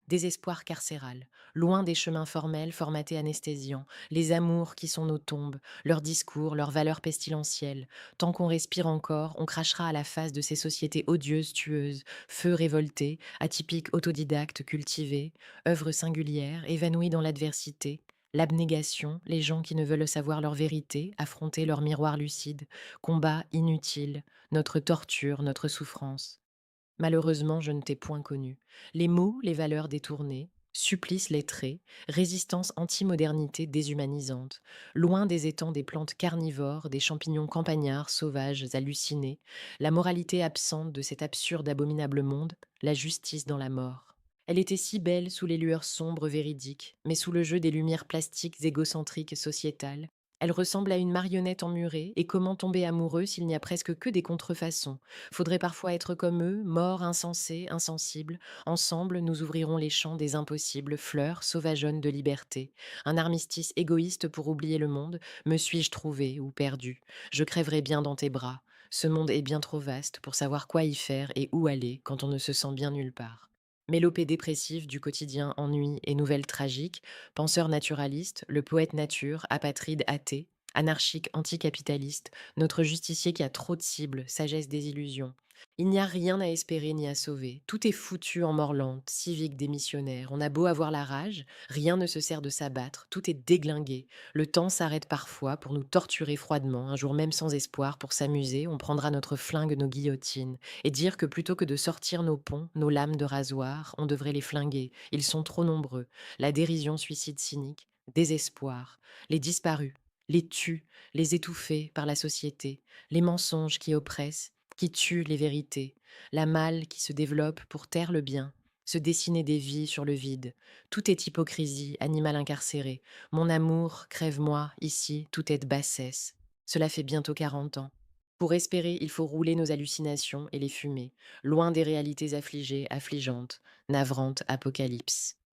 Désespoir carcéral, loin des chemins formels formatés anesthésiants, les amours qui sont nos tombes, leurs discours, leurs valeurs pestilentielles. Tant qu'on respire encore, on crachera à la face de ces sociétés odieuses, tueuses, feux révoltés, atypiques autodidactes cultivés, œuvres singulières, évanouies dans l'adversité. L'abnégation, les gens qui ne veulent savoir leur vérité, affronter leur miroir lucide, combat inutile, notre torture, notre souffrance. Malheureusement, je ne t'ai point connu. Les mots, les valeurs détournées, supplices lettrés, résistance anti-modernité déshumanisante, loin des étangs des plantes carnivores, des champignons campagnards sauvages hallucinés, la moralité absente de cet absurde abominable monde, la justice dans la mort. Elle était si belle sous les lueurs sombres véridiques, mais sous le jeu des lumières plastiques égocentriques sociétales. Elle ressemble à une marionnette emmurée, et comment tomber amoureux s'il n'y a presque que des contrefaçons? Faudrait parfois être comme eux, morts, insensés, insensibles. Ensemble, nous ouvrirons les champs des impossibles, fleurs sauvageonnes de liberté. Un armistice égoïste pour oublier le monde. Me suis-je trouvé ou perdu? Je crèverai bien dans tes bras. Ce monde est bien trop vaste pour savoir quoi y faire et où aller quand on ne se sent bien nulle part. Mélopée dépressive du quotidien ennui et nouvelles tragiques, penseur naturaliste, le poète nature, apatride athée, anarchique anticapitaliste, notre justicier qui a trop de cibles, sagesse des illusions. Il n'y a rien à espérer ni à sauver. Tout est foutu en mort lente, civique démissionnaire. On a beau avoir la rage, rien ne se sert de s'abattre, tout est déglingué. Le temps s'arrête parfois pour nous torturer froidement, un jour même sans espoir pour s'amuser, on prendra notre flingue, nos guillotines, et dire que plutôt que de sortir nos ponts, nos lames de rasoir, on devrait les flinguer. Ils sont trop nombreux. La dérision suicide cynique, désespoir, les disparus, les tuent, les étouffés par la société, les mensonges qui oppressent, qui tuent les vérités, la malle qui se développe pour taire le bien, se dessiner des vies sur le vide. Tout est hypocrisie, animal incarcéré. Mon amour, crève-moi, ici, tout est de bassesse. Cela fait bientôt 40 ans. Pour espérer, il faut rouler nos hallucinations et les fumer, loin des réalités affligées, affligeantes, navrantes apocalypse.